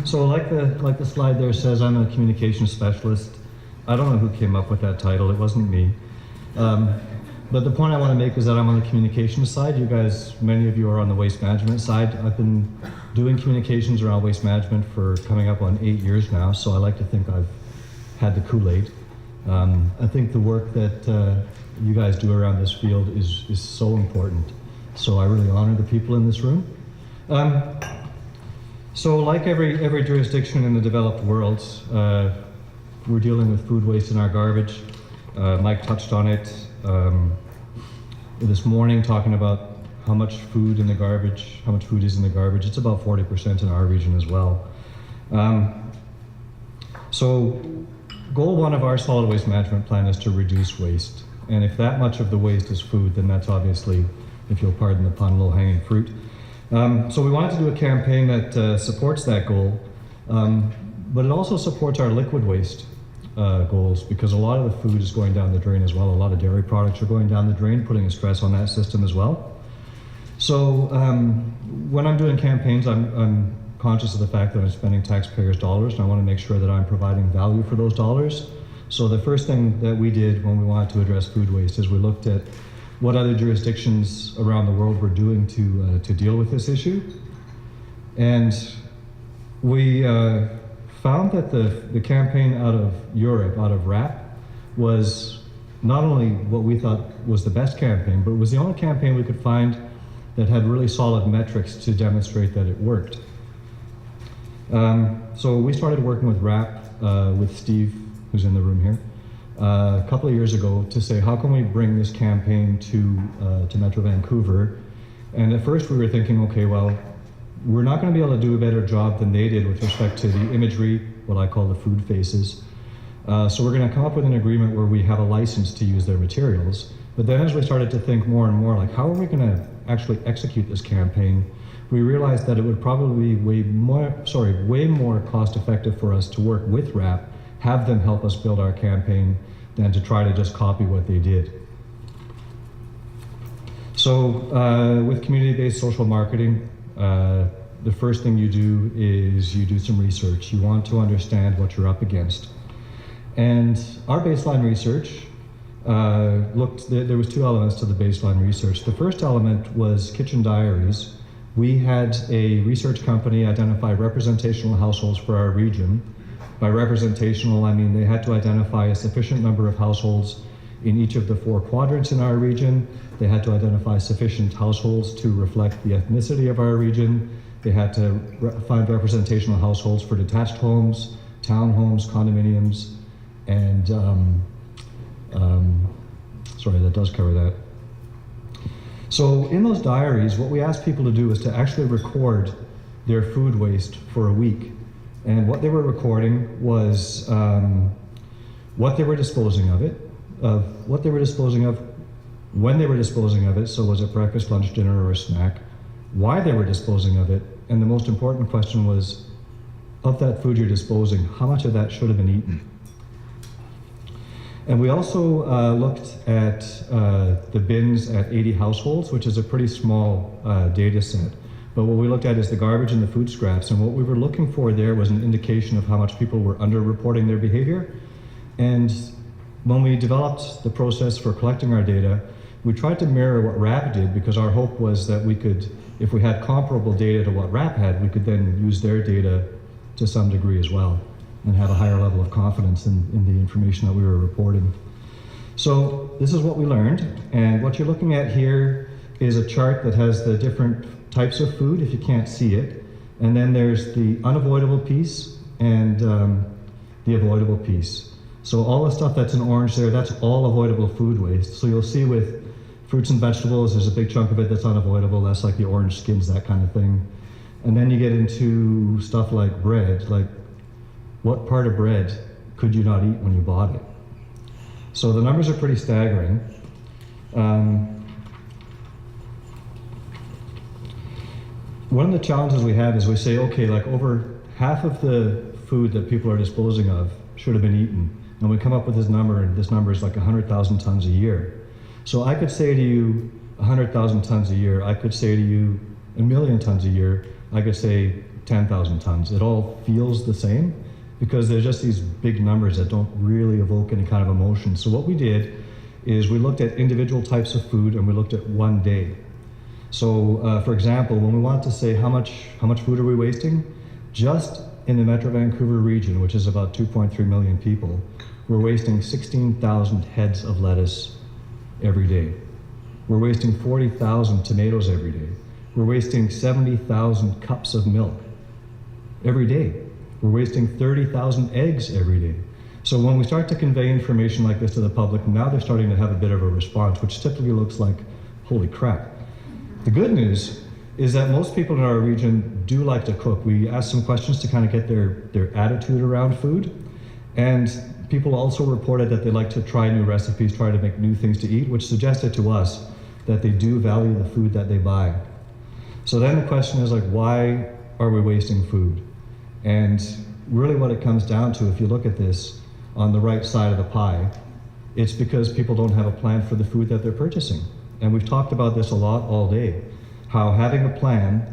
So like the slide there says, I'm a communication specialist. I don't know who came up with that title, it wasn't me. But the point I want to make is that I'm on the communications side. You guys, many of you are on the waste management side. I've been doing communications around waste management for coming up on 8 years now, so I like to think I've had the Kool-Aid. I think the work that you guys do around this field is so important. So I really honor the people in this room. So like every jurisdiction in the developed world, we're dealing with food waste in our garbage. Mike touched on it this morning, talking about how much food in the garbage, how much food is in the garbage. It's about 40% in our region as well. So goal one of our solid waste management plan is to reduce waste. And if that much of the waste is food, then that's obviously, if you'll pardon the pun, low-hanging fruit. So we wanted to do a campaign that supports that goal, but it also supports our liquid waste goals, because a lot of the food is going down the drain as well. A lot of dairy products are going down the drain, putting a stress on that system as well. So when I'm doing campaigns, I'm conscious of the fact that I'm spending taxpayers' dollars, and I want to make sure that I'm providing value for those dollars. So the first thing that we did when we wanted to address food waste is we looked at what other jurisdictions around the world were doing to deal with this issue. And we found that the campaign out of Europe, out of RAP, was not only what we thought was the best campaign, but it was the only campaign we could find that had really solid metrics to demonstrate that it worked. So we started working with RAP, with Steve, who's in the room here, a couple of years ago, to say, how can we bring this campaign to Metro Vancouver? And at first we were thinking, okay, well, we're not going to be able to do a better job than they did with respect to the imagery, what I call the food faces. So we're going to come up with an agreement where we have a license to use their materials. But then as we started to think more and more, like, how are we going to actually execute this campaign? We realized that it would probably be way more cost effective for us to work with RAP, have them help us build our campaign, than to try to just copy what they did. So with community-based social marketing, the first thing you do is you do some research. You want to understand what you're up against. And our baseline research there was two elements to the baseline research. The first element was kitchen diaries. We had a research company identify representational households for our region. By representational, I mean they had to identify a sufficient number of households in each of the 4 quadrants in our region. They had to identify sufficient households to reflect the ethnicity of our region. They had to find representational households for detached homes, townhomes, condominiums, and sorry, that does cover that. So in those diaries, what we asked people to do is to actually record their food waste for a week. And what they were recording was what they were disposing of it, what they were disposing of, when they were disposing of it, so was it breakfast, lunch, dinner, or a snack, why they were disposing of it, and the most important question was, of that food you're disposing, how much of that should have been eaten? And we also looked at the bins at 80 households, which is a pretty small data set. But what we looked at is the garbage and the food scraps, and what we were looking for there was an indication of how much people were under-reporting their behavior. And when we developed the process for collecting our data, we tried to mirror what RAP did, because our hope was that we could, if we had comparable data to what RAP had, we could then use their data to some degree as well, and have a higher level of confidence in the information that we were reporting. So this is what we learned, and what you're looking at here is a chart that has the different types of food, if you can't see it, and then there's the unavoidable piece and the avoidable piece. So all the stuff that's in orange there, that's all avoidable food waste. So you'll see with fruits and vegetables, there's a big chunk of it that's unavoidable. That's like the orange skins, that kind of thing. And then you get into stuff like bread, like what part of bread could you not eat when you bought it? So the numbers are pretty staggering. One of the challenges we have is we say, okay, like over half of the food that people are disposing of should have been eaten. And we come up with this number, and this number is like 100,000 tons a year. So I could say to you 100,000 tons a year, I could say to you 1 million tons a year, I could say 10,000 tons. It all feels the same because there's just these big numbers that don't really evoke any kind of emotion. So what we did is we looked at individual types of food and we looked at one day. So for example, when we want to say how much food are we wasting, just in the Metro Vancouver region, which is about 2.3 million people, we're wasting 16,000 heads of lettuce every day. We're wasting 40,000 tomatoes every day. We're wasting 70,000 cups of milk every day. We're wasting 30,000 eggs every day. So when we start to convey information like this to the public, now they're starting to have a bit of a response, which typically looks like, holy crap. The good news is that most people in our region do like to cook. We asked some questions to kind of get their attitude around food. And people also reported that they like to try new recipes, try to make new things to eat, which suggested to us that they do value the food that they buy. So then the question is like, why are we wasting food? And really what it comes down to, if you look at this on the right side of the pie, it's because people don't have a plan for the food that they're purchasing. And we've talked about this a lot all day, how having a plan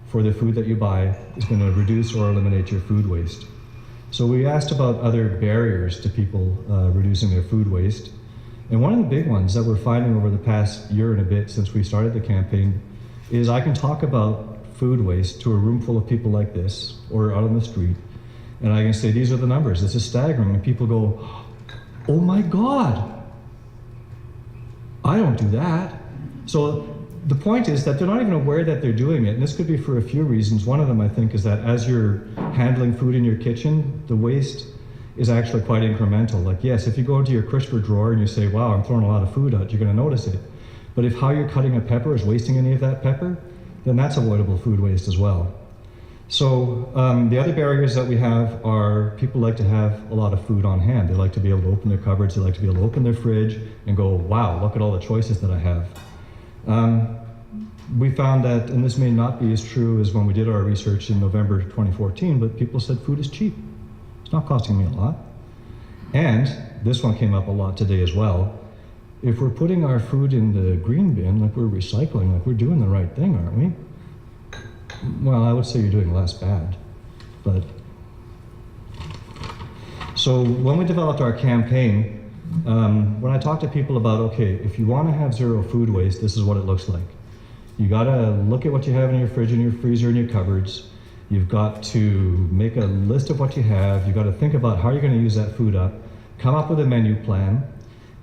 for the food that you buy is going to reduce or eliminate your food waste. So we asked about other barriers to people reducing their food waste. And one of the big ones that we're finding over the past year and a bit since we started the campaign is I can talk about food waste to a room full of people like this or out on the street, and I can say, these are the numbers, this is staggering, and people go, oh my God, I don't do that. So the point is that they're not even aware that they're doing it, and this could be for a few reasons. One of them, I think, is that as you're handling food in your kitchen, the waste is actually quite incremental. Like, yes, if you go into your crisper drawer and you say, wow, I'm throwing a lot of food out, you're going to notice it. But if how you're cutting a pepper is wasting any of that pepper, then that's avoidable food waste as well. So the other barriers that we have are people like to have a lot of food on hand. They like to be able to open their cupboards, they like to be able to open their fridge and go, wow, look at all the choices that I have. We found that, and this may not be as true as when we did our research in November 2014, but people said food is cheap. It's not costing me a lot. And this one came up a lot today as well. If we're putting our food in the green bin, like we're recycling, like we're doing the right thing, aren't we? Well, I would say you're doing less bad, but. So when we developed our campaign, when I talk to people about, okay, if you want to have zero food waste, this is what it looks like. You gotta look at what you have in your fridge and your freezer and your cupboards. You've got to make a list of what you have. You've got to think about how you're gonna use that food up, come up with a menu plan,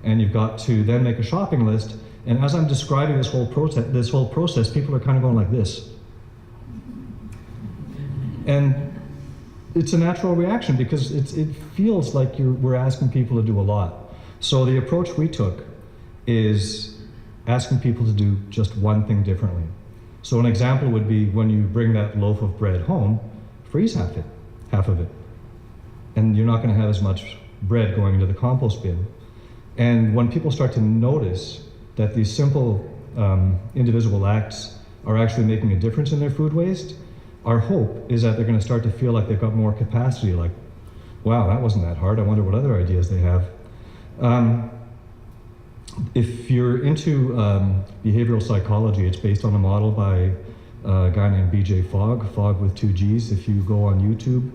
and you've got to then make a shopping list. And as I'm describing this whole process, people are kind of going like this. And it's a natural reaction because it feels like we're asking people to do a lot. So the approach we took is asking people to do just one thing differently. So an example would be when you bring that loaf of bread home, freeze half of it. And you're not gonna have as much bread going into the compost bin. And when people start to notice that these simple indivisible acts are actually making a difference in their food waste, our hope is that they're gonna start to feel like they've got more capacity, like, wow, that wasn't that hard, I wonder what other ideas they have. If you're into behavioral psychology, it's based on a model by a guy named BJ Fogg with 2 G's. If you go on YouTube,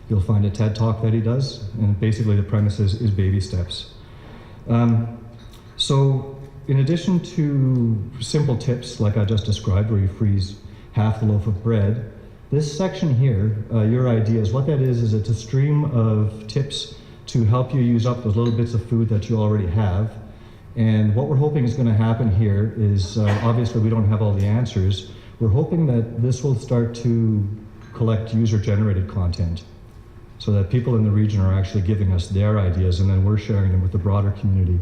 you'll find a TED Talk that he does, and basically the premise is baby steps. So in addition to simple tips like I just described, where you freeze half the loaf of bread, this section here, your ideas, what that is it's a stream of tips to help you use up those little bits of food that you already have. And what we're hoping is going to happen here is, obviously we don't have all the answers, we're hoping that this will start to collect user-generated content so that people in the region are actually giving us their ideas and then we're sharing them with the broader community.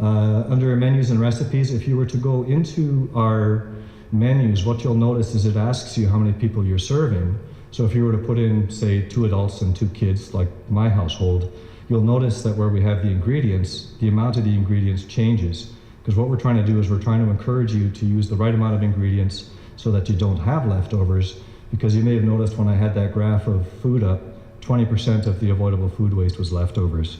Under menus and recipes, if you were to go into our menus, what you'll notice is it asks you how many people you're serving. So if you were to put in, say, 2 adults and 2 kids, like my household, you'll notice that where we have the ingredients, the amount of the ingredients changes. Because what we're trying to do is we're trying to encourage you to use the right amount of ingredients so that you don't have leftovers. Because you may have noticed when I had that graph of food up, 20% of the avoidable food waste was leftovers.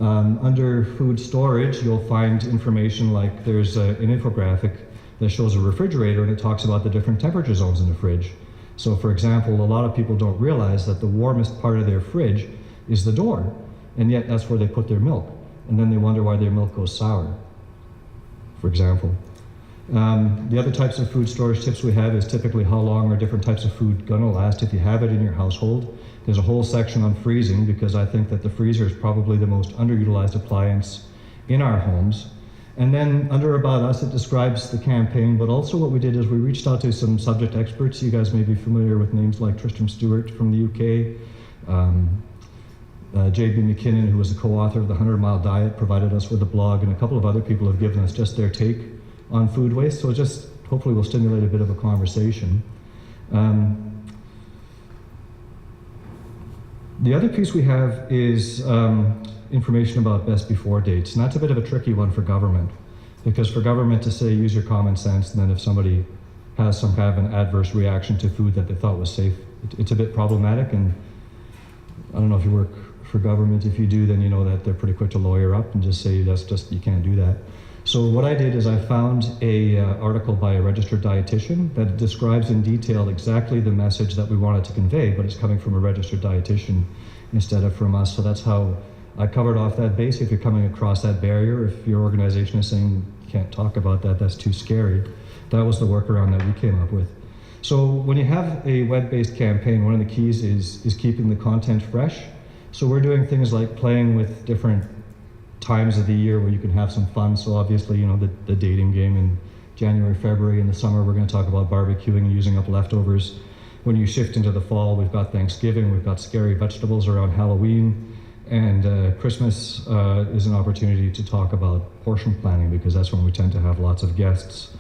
Under food storage, you'll find information like there's an infographic that shows a refrigerator and it talks about the different temperature zones in the fridge. So for example, a lot of people don't realize that the warmest part of their fridge is the door, and yet that's where they put their milk. And then they wonder why their milk goes sour, for example. The other types of food storage tips we have is typically how long are different types of food gonna last if you have it in your household. There's a whole section on freezing, because I think that the freezer is probably the most underutilized appliance in our homes. And then under About Us, it describes the campaign, but also what we did is we reached out to some subject experts. You guys may be familiar with names like Tristram Stewart from the UK. J.B. McKinnon, who was a co-author of the 100 Mile Diet, provided us with a blog, and a couple of other people have given us just their take on food waste. So just hopefully will stimulate a bit of a conversation. The other piece we have is information about best before dates. And that's a bit of a tricky one for government, because for government to say use your common sense, and then if somebody has some kind of an adverse reaction to food that they thought was safe, it's a bit problematic. And I don't know if you work for government. If you do, then you know that they're pretty quick to lawyer up and just say that's just, you can't do that. So what I did is I found a article by a registered dietitian that describes in detail exactly the message that we wanted to convey, but it's coming from a registered dietitian instead of from us. So that's how I covered off that base. If you're coming across that barrier, if your organization is saying you can't talk about that, that's too scary, that was the workaround that we came up with. So when you have a web-based campaign, one of the keys is keeping the content fresh. So we're doing things like playing with different times of the year where you can have some fun. So obviously, you know, the dating game in January, February. In the summer, we're going to talk about barbecuing and using up leftovers. When you shift into the fall, we've got Thanksgiving, we've got scary vegetables around Halloween, and Christmas is an opportunity to talk about portion planning, because that's when we tend to have lots of guests.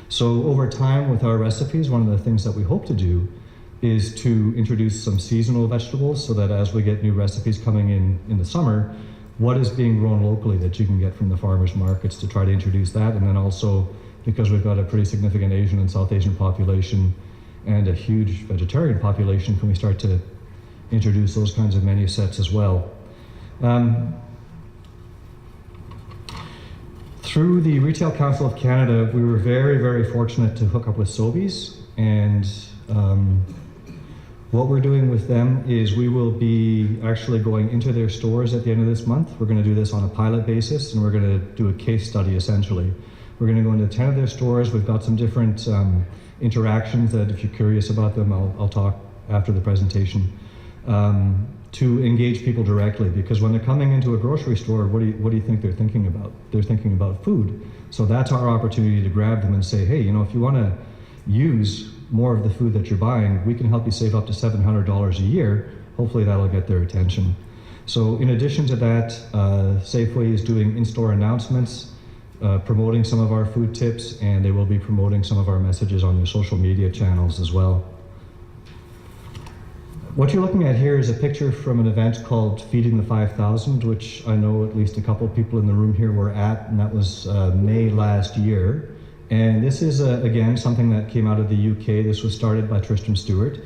So over time with our recipes, one of the things that we hope to do is to introduce some seasonal vegetables, so that as we get new recipes coming in the summer, what is being grown locally that you can get from the farmers markets, to try to introduce that. And then also, because we've got a pretty significant Asian and South Asian population and a huge vegetarian population, can we start to introduce those kinds of menu sets as well. Through the Retail Council of Canada, we were very, very fortunate to hook up with Sobeys, and what we're doing with them is we will be actually going into their stores at the end of this month. We're going to do this on a pilot basis, and we're going to do a case study essentially. We're going to go into 10 of their stores. We've got some different interactions that, if you're curious about them, I'll talk after the presentation, to engage people directly, because when they're coming into a grocery store, what do you think they're thinking about? They're thinking about food. So that's our opportunity to grab them and say, hey, you know, if you want to use more of the food that you're buying, we can help you save up to $700 a year. Hopefully that'll get their attention. So in addition to that, Safeway is doing in-store announcements, promoting some of our food tips, and they will be promoting some of our messages on their social media channels as well. What you're looking at here is a picture from an event called Feeding the 5,000, which I know at least a couple of people in the room here were at, and that was May last year. And this is, again, something that came out of the UK. This was started by Tristram Stewart.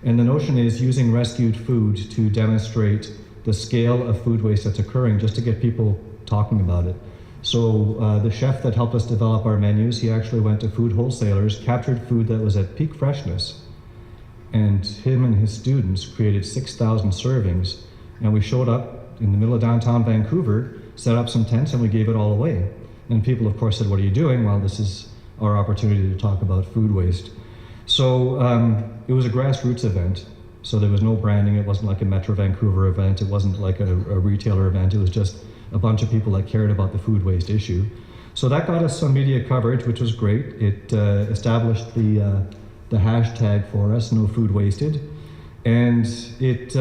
And the notion is using rescued food to demonstrate the scale of food waste that's occurring, just to get people talking about it. So the chef that helped us develop our menus, he actually went to food wholesalers, captured food that was at peak freshness, and him and his students created 6,000 servings. And we showed up in the middle of downtown Vancouver, set up some tents, and we gave it all away. And people, of course, said, what are you doing? Well, this is our opportunity to talk about food waste. So it was a grassroots event. So there was no branding. It wasn't like a Metro Vancouver event. It wasn't like a retailer event. It was just a bunch of people that cared about the food waste issue. So that got us some media coverage, which was great. It established the hashtag for us, No Food Wasted. And it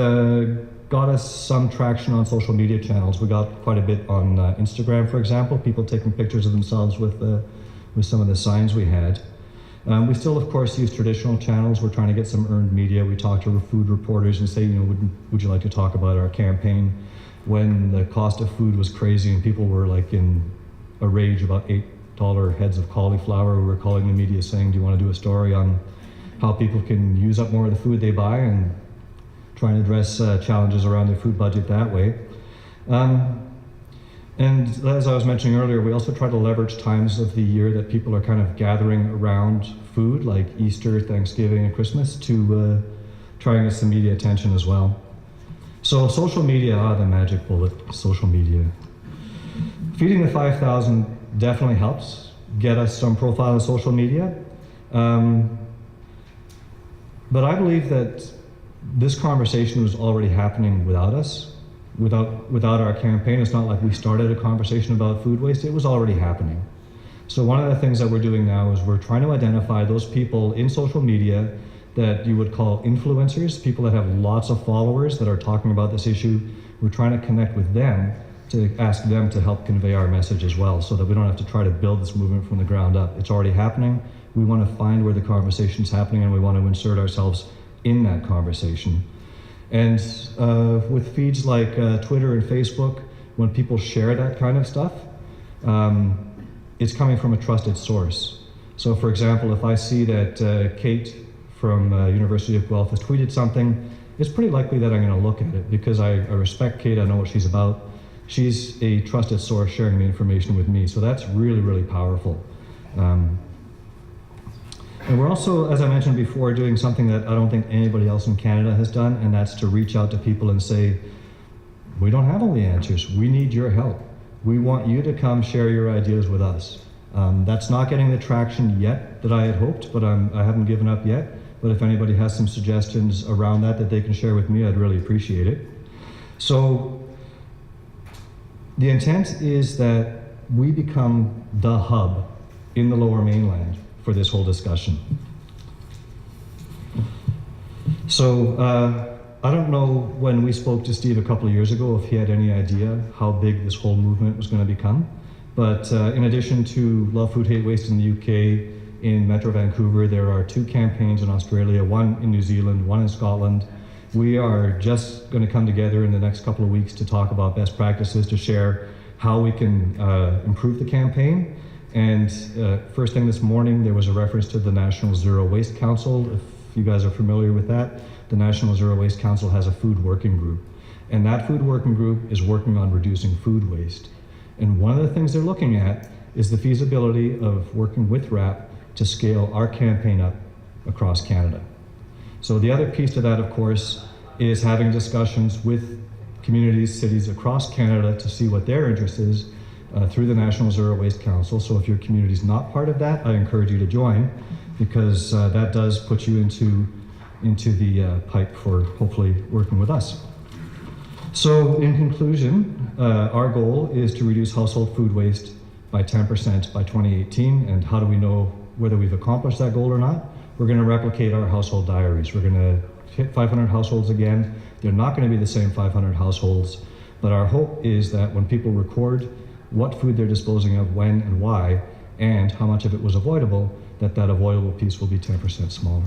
got us some traction on social media channels. We got quite a bit on Instagram, for example, people taking pictures of themselves with some of the signs we had. We still, of course, use traditional channels. We're trying to get some earned media. We talk to food reporters and say, you know, would you like to talk about our campaign? When the cost of food was crazy and people were like in a rage about $8 heads of cauliflower, we were calling the media saying, do you want to do a story on how people can use up more of the food they buy, and try and address challenges around their food budget that way. And as I was mentioning earlier, we also try to leverage times of the year that people are kind of gathering around food, like Easter, Thanksgiving, and Christmas, to try and get some media attention as well. So social media, the magic bullet, social media. Feeding the 5,000 definitely helps get us some profile on social media. But I believe that this conversation was already happening without us. Without our campaign, it's not like we started a conversation about food waste, it was already happening. So one of the things that we're doing now is we're trying to identify those people in social media that you would call influencers, people that have lots of followers that are talking about this issue. We're trying to connect with them to ask them to help convey our message as well, so that we don't have to try to build this movement from the ground up. It's already happening. We want to find where the conversation's happening, and we want to insert ourselves in that conversation. And with feeds like Twitter and Facebook, when people share that kind of stuff, it's coming from a trusted source. So for example, if I see that Kate from University of Guelph has tweeted something, it's pretty likely that I'm going to look at it because I respect Kate, I know what she's about. She's a trusted source sharing the information with me, so that's really, really powerful. And we're also, as I mentioned before, doing something that I don't think anybody else in Canada has done, and that's to reach out to people and say, we don't have all the answers, we need your help. We want you to come share your ideas with us. That's not getting the traction yet that I had hoped, but I haven't given up yet. But if anybody has some suggestions around that they can share with me, I'd really appreciate it. So the intent is that we become the hub in the Lower Mainland for this whole discussion. So I don't know when we spoke to Steve a couple of years ago if he had any idea how big this whole movement was going to become. But in addition to Love Food, Hate Waste in the UK, in Metro Vancouver, there are 2 campaigns in Australia, one in New Zealand, one in Scotland. We are just going to come together in the next couple of weeks to talk about best practices, to share how we can improve the campaign. And first thing this morning, there was a reference to the National Zero Waste Council. If you guys are familiar with that, the National Zero Waste Council has a food working group. And that food working group is working on reducing food waste. And one of the things they're looking at is the feasibility of working with RAP to scale our campaign up across Canada. So the other piece to that, of course, is having discussions with communities, cities across Canada to see what their interest is through the National Zero Waste Council. So if your community is not part of that, I encourage you to join, because that does put you into the pipe for hopefully working with us. So in conclusion, our goal is to reduce household food waste by 10% by 2018. And how do we know whether we've accomplished that goal or not? We're going to replicate our household diaries. We're going to hit 500 households again. They're not going to be the same 500 households, but our hope is that when people record what food they're disposing of, when and why, and how much of it was avoidable, that avoidable piece will be 10% smaller.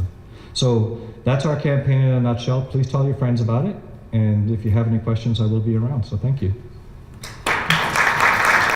So that's our campaign in a nutshell. Please tell your friends about it. And if you have any questions, I will be around. So thank you.